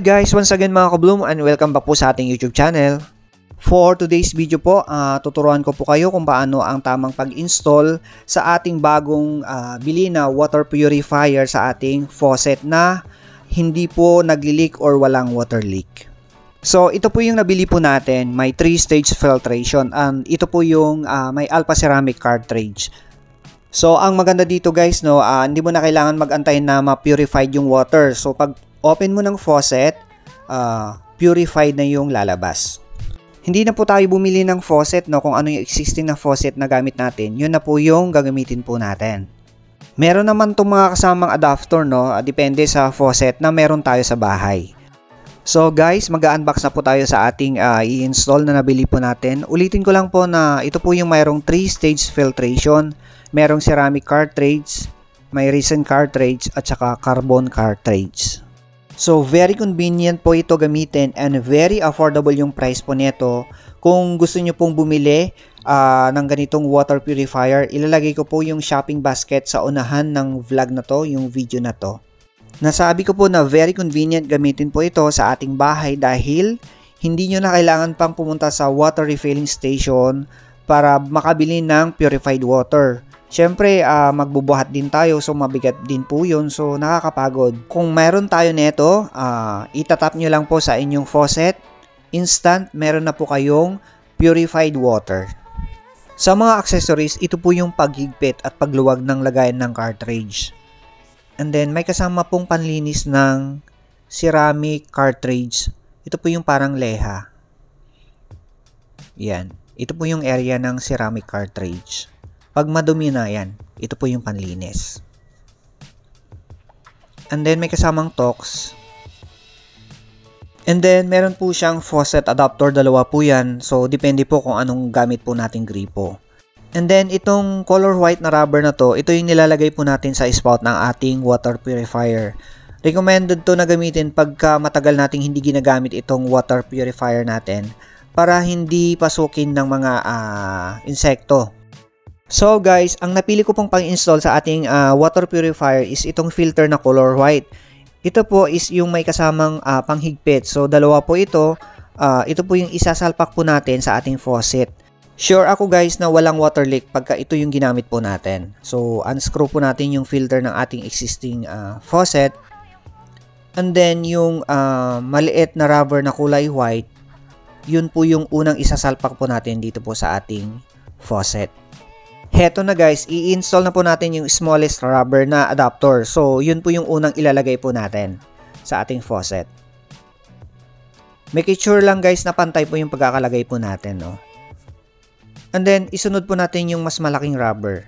guys, once again mga kabloom and welcome back po sa ating YouTube channel. For today's video po, tuturuan ko po kayo kung paano ang tamang pag-install sa ating bagong bili na water purifier sa ating faucet na hindi po nagli-leak or walang water leak. So ito po yung nabili po natin, may 3-stage filtration and ito po yung may Alpha Ceramic cartridge. So ang maganda dito guys, no, hindi mo na kailangan mag-antay na ma-purified yung water. So pag open mo ng faucet, purified na yung lalabas. Hindi na po tayo bumili ng faucet, no, kung ano yung existing na faucet na gamit natin. Yun na po yung gagamitin po natin. Meron naman itong mga kasamang adapter, no, depende sa faucet na meron tayo sa bahay. So guys, mag-unbox na po tayo sa ating i-install na nabili po natin. Ulitin ko lang po na ito po yung mayroong 3-stage filtration, merong ceramic cartridge, may resin cartridge at saka carbon cartridge. So very convenient po ito gamitin and very affordable yung price po nito. Kung gusto nyo pong bumili ng ganitong water purifier, ilalagay ko po yung shopping basket sa unahan ng vlog na to, yung video na to. Nasabi ko po na very convenient gamitin po ito sa ating bahay dahil hindi nyo na kailangan pang pumunta sa water refilling station para makabili ng purified water. Siyempre, magbubuhat din tayo, so mabigat din po yun, so nakakapagod. Kung meron tayo nito, itatap nyo lang po sa inyong faucet, instant, meron na po kayong purified water. Sa mga accessories, ito po yung paghigpit at pagluwag ng lagayan ng cartridge. And then, may kasama pong panlinis ng ceramic cartridge. Ito po yung parang leha. Yan. Ito po yung area ng ceramic cartridge. Pag madumi na yan, ito po yung panlinis. And then may kasamang tox. And then meron po siyang faucet adapter, dalawa po yan. So depende po kung anong gamit po nating gripo. And then itong color white na rubber na to, ito yung nilalagay po natin sa spout ng ating water purifier. Recommended to na gamitin pagka matagal nating hindi ginagamit itong water purifier natin para hindi pasukin ng mga insekto. So guys, ang napili ko pong pang-install sa ating water purifier is itong filter na color white. Ito po is yung may kasamang panghigpit. So dalawa po ito. Ito po yung isasalpak po natin sa ating faucet. Sure ako guys na walang water leak pagka ito yung ginamit po natin. So unscrew po natin yung filter ng ating existing faucet. And then yung maliit na rubber na kulay white, yun po yung unang isasalpak po natin dito po sa ating faucet. Heto na guys, i-install na po natin yung smallest rubber na adapter. So, yun po yung unang ilalagay po natin sa ating faucet. Make sure lang guys na pantay po yung pagkakalagay po natin, no? And then, isunod po natin yung mas malaking rubber.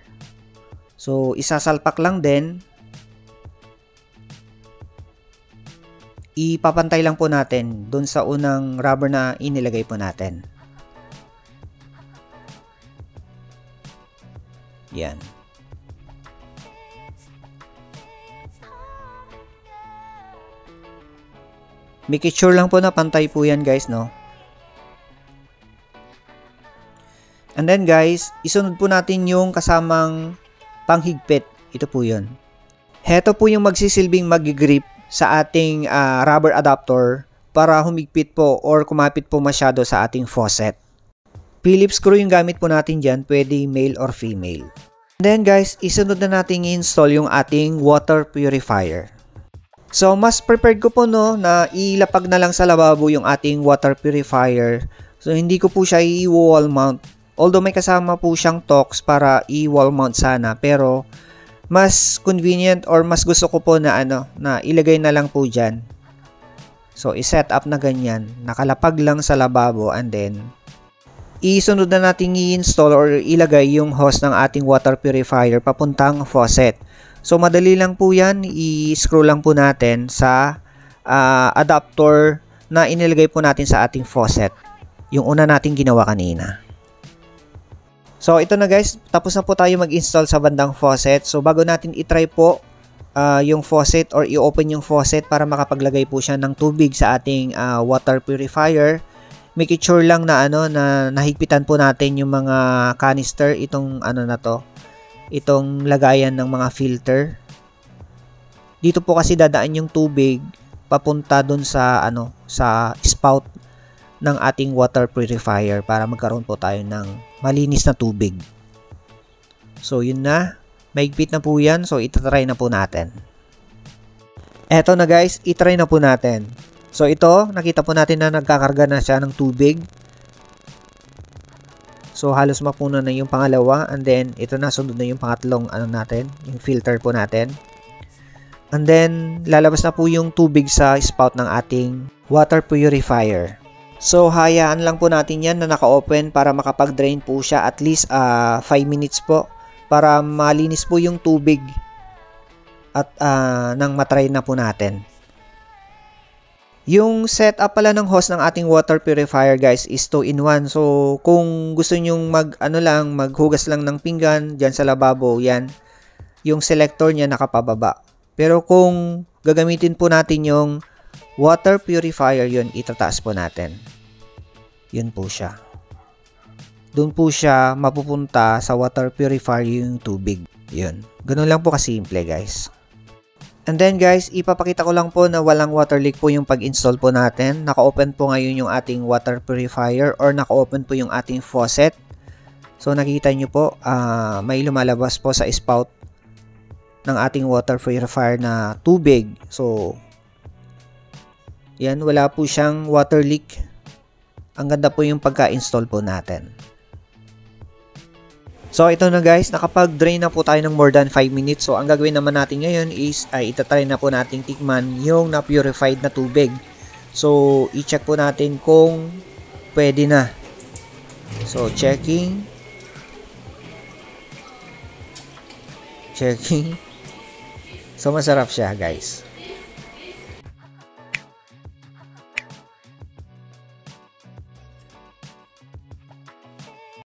So, isasalpak lang din. Ipapantay lang po natin dun sa unang rubber na inilagay po natin. Yan. Make sure lang po na pantay po yan guys, no? And then guys, isunod po natin yung kasamang panghigpit. Ito po yun. Heto po yung magsisilbing mag-grip sa ating rubber adapter para humigpit po or kumapit po masyado sa ating faucet. Phillips screw yung gamit po natin dyan, pwede male or female. And then guys, isunod na natin i-install yung ating water purifier. So mas prepared ko po no na ilapag na lang sa lababo yung ating water purifier. So hindi ko po siya i-wall mount. Although may kasama po siyang tox para i-wall mount sana, pero mas convenient or mas gusto ko po na na ilagay na lang po dyan. So i-set up na ganyan, nakalapag lang sa lababo and then isunod na natin i-install or ilagay yung hose ng ating water purifier papuntang faucet. So madali lang po yan, i-screw lang po natin sa adapter na inilagay po natin sa ating faucet. Yung una nating ginawa kanina. So ito na guys, tapos na po tayo mag-install sa bandang faucet. So bago natin i-try po yung faucet or i-open yung faucet para makapaglagay po siya ng tubig sa ating water purifier, make sure lang na na nahigpitan po natin yung mga canister, itong na to, itong lagayan ng mga filter. Dito po kasi dadaan yung tubig papunta dun sa sa spout ng ating water purifier para magkaroon po tayo ng malinis na tubig. So yun na, maigpit na po yan. So itatry na po natin. Eto na guys, itry na po natin. So ito, nakita po natin na nagkakarga na siya ng tubig. So halos mapuno na yung pangalawa, and then ito na, sunod na yung pangatlong natin, yung filter po natin. And then lalabas na po yung tubig sa spout ng ating water purifier. So hayaan lang po natin yan na naka-open para makapag-drain po siya at least 5 minutes po para malinis po yung tubig at nang matry na po natin. Yung setup pala ng hose ng ating water purifier guys is 2-in-1. So kung gusto nyong maghugas lang ng pinggan dyan sa lababo, yan, yung selector niya nakapababa. Pero kung gagamitin po natin yung water purifier, yun, itataas po natin. Yun po siya. Doon po siya mapupunta sa water purifier yung tubig. Yun. Ganun lang po kasimple guys. And then guys, ipapakita ko lang po na walang water leak po yung pag-install po natin. Naka-open po ngayon yung ating water purifier or naka-open po yung ating faucet. So nakita nyo po, may lumalabas po sa spout ng ating water purifier na tubig. So yan, wala po siyang water leak. Ang ganda po yung pagka-install po natin. So ito na guys, nakapag-drain na po tayo ng more than 5 minutes. So ang gagawin naman natin ngayon is itatry na po nating tikman yung na-purified na tubig. So i-check po natin kung pwede na. So checking. So masarap siya guys.